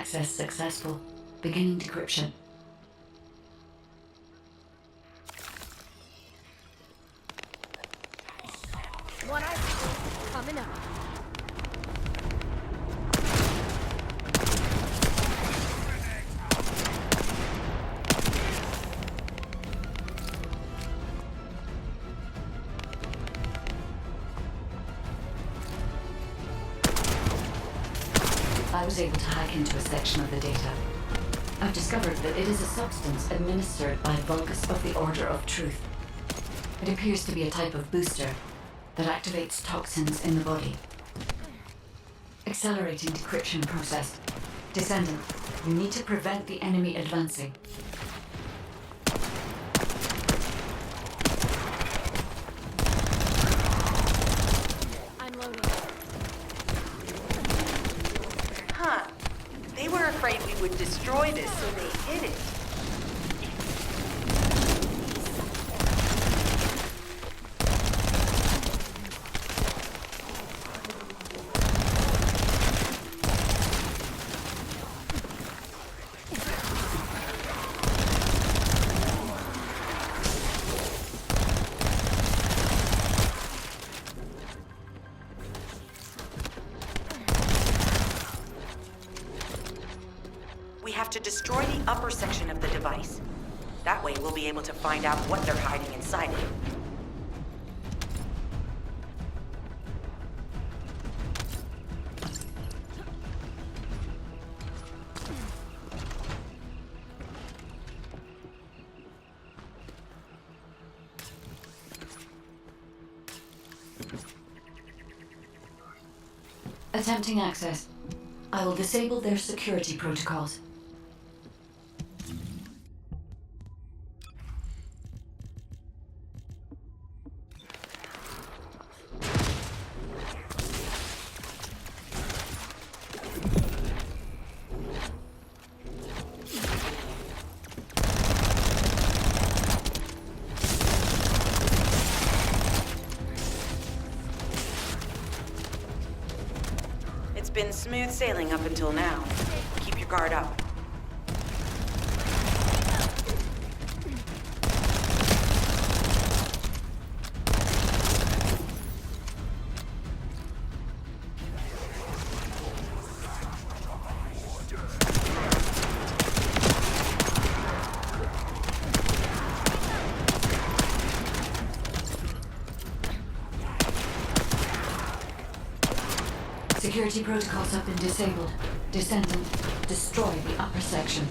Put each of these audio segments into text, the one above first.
access successful. Beginning decryption. One eye coming up. I was able to hack into a section of the data. I've discovered that it is a substance administered by Vulgus of the Order of Truth. It appears to be a type of booster that activates toxins in the body. Accelerating decryption process. Descendant, you need to prevent the enemy advancing. I'm loading. Huh. They were afraid we would destroy this, so they hid it. We have to destroy the upper section of the device. That way we'll be able to find out what they're hiding inside it. Attempting access. I will disable their security protocols. It's been smooth sailing up until now. Keep your guard up. Security protocols have been disabled. Descendant, destroy the upper section.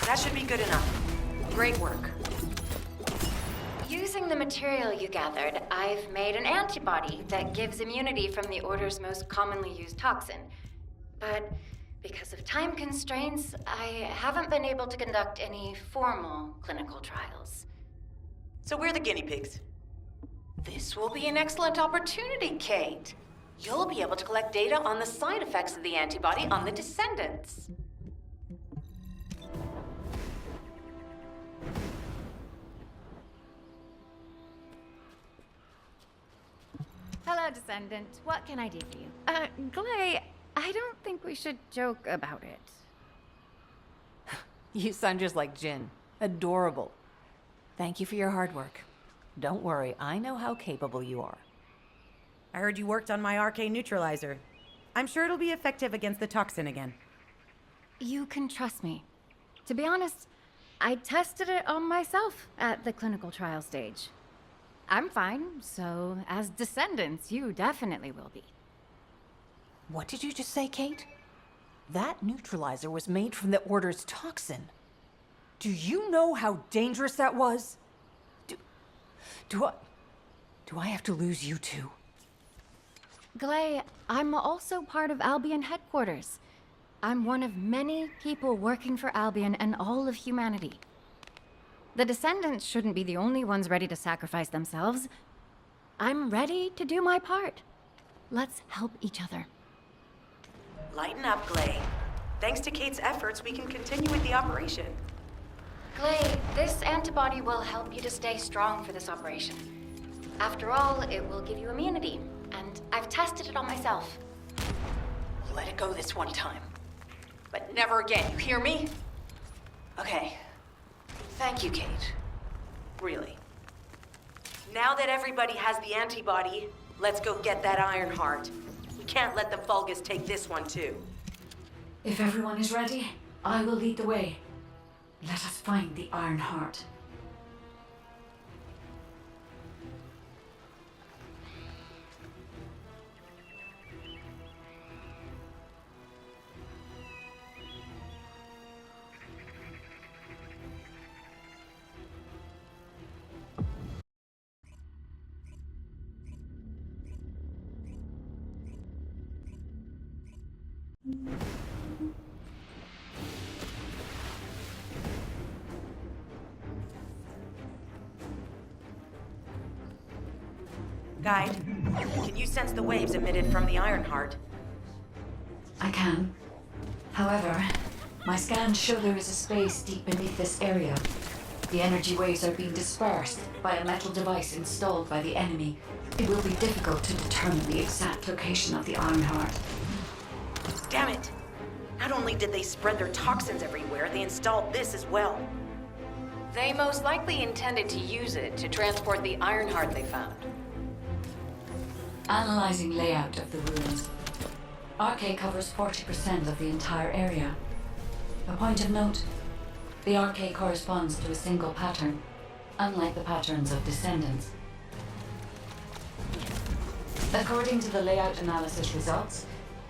That should be good enough. Great work. Using the material you gathered, I've made an antibody that gives immunity from the Order's most commonly used toxin. But because of time constraints, I haven't been able to conduct any formal clinical trials. So we're the guinea pigs. This will be an excellent opportunity, Kate. You'll be able to collect data on the side effects of the antibody on the Descendants. Hello, Descendant. What can I do for you? Glay, I don't think we should joke about it. You sound just like Jin. Adorable. Thank you for your hard work. Don't worry, I know how capable you are. I heard you worked on my arcane neutralizer. I'm sure it'll be effective against the toxin again. You can trust me. To be honest, I tested it on myself at the clinical trial stage. I'm fine, so as Descendants, you definitely will be. What did you just say, Kate? That neutralizer was made from the Order's toxin. Do you know how dangerous that was? Do I have to lose you too? Glay, I'm also part of Albion headquarters. I'm one of many people working for Albion and all of humanity. The Descendants shouldn't be the only ones ready to sacrifice themselves. I'm ready to do my part. Let's help each other. Lighten up, Glay. Thanks to Kate's efforts, we can continue with the operation. Glay, this antibody will help you to stay strong for this operation. After all, it will give you immunity, and I've tested it on myself. Let it go this one time. But never again, you hear me? Okay. Thank you, Kate. Really. Now that everybody has the antibody, let's go get that Iron Heart. We can't let the Vulgus take this one, too. If everyone is ready, I will lead the way. Let us find the Iron Heart. Guide, can you sense the waves emitted from the Iron Heart? I can. However, my scans show there is a space deep beneath this area. The energy waves are being dispersed by a metal device installed by the enemy. It will be difficult to determine the exact location of the Iron Heart. Damn it! Not only did they spread their toxins everywhere, they installed this as well. They most likely intended to use it to transport the Iron Heart they found. Analyzing layout of the ruins. RK covers 40% of the entire area. A point of note, the RK corresponds to a single pattern, unlike the patterns of Descendants. According to the layout analysis results,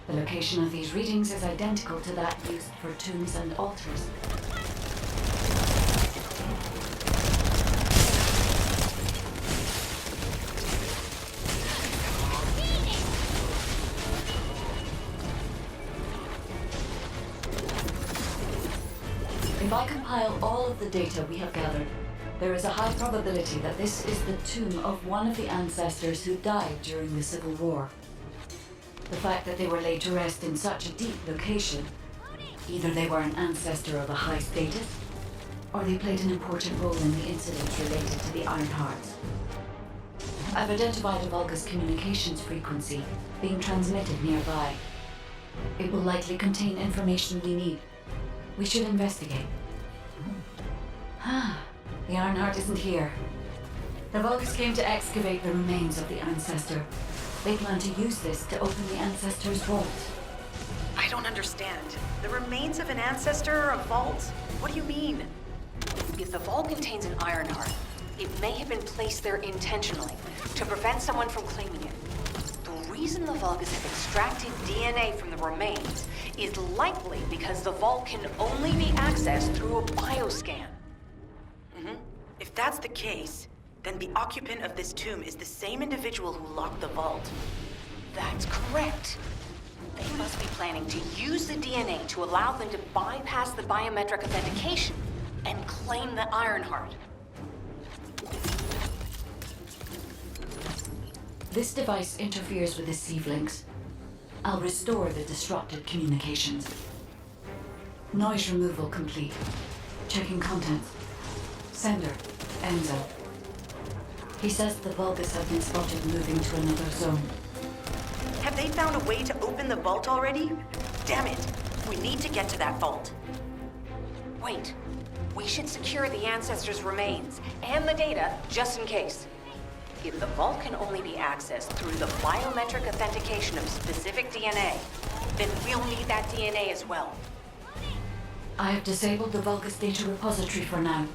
the location of these readings is identical to that used for tombs and altars. If I compile all of the data we have gathered, there is a high probability that this is the tomb of one of the ancestors who died during the Civil War. The fact that they were laid to rest in such a deep location, either they were an ancestor of a high status, or they played an important role in the incidents related to the Iron Hearts. I've identified a Vulgus communications frequency being transmitted nearby. It will likely contain information we need. We should investigate. The Iron Heart isn't here. The Vulgus came to excavate the remains of the ancestor. They plan to use this to open the ancestor's vault. I don't understand. The remains of an ancestor or a vault? What do you mean? If the vault contains an Iron Heart, it may have been placed there intentionally to prevent someone from claiming it. The reason the Vulgus have extracted DNA from the remains is likely because the vault can only be accessed through a bioscan. If that's the case, then the occupant of this tomb is the same individual who locked the vault. That's correct. They must be planning to use the DNA to allow them to bypass the biometric authentication and claim the Iron Heart. This device interferes with the sieve links. I'll restore the disrupted communications. Noise removal complete. Checking contents. Sender, Enzo. He says the Vulgus have been spotted moving to another zone. Have they found a way to open the vault already? Damn it! We need to get to that vault. Wait. We should secure the ancestors' remains and the data just in case. If the vault can only be accessed through the biometric authentication of specific DNA, then we'll need that DNA as well. I have disabled the Vulgus data repository for now.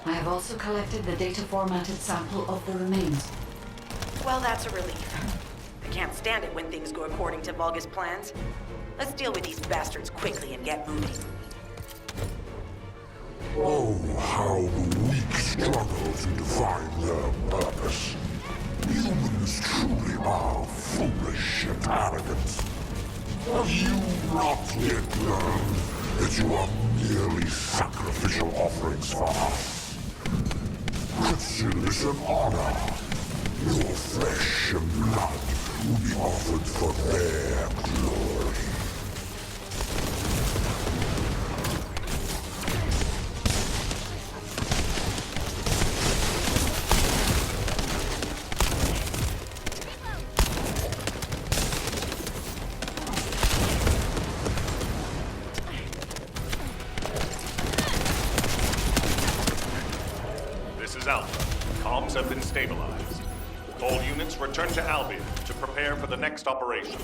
I have also collected the data formatted sample of the remains. Well, that's a relief. I can't stand it when things go according to Vulgus plans. Let's deal with these bastards quickly and get moving. Oh, how the weak struggle to define their purpose. Humans truly are foolish and arrogant. Have you not yet learned that you are merely sacrificial offerings for us? Chrysalis and honor. Your flesh and blood will be offered for their glory. This is Alpha. Comms have been stabilized. All units return to Albion to prepare for the next operation.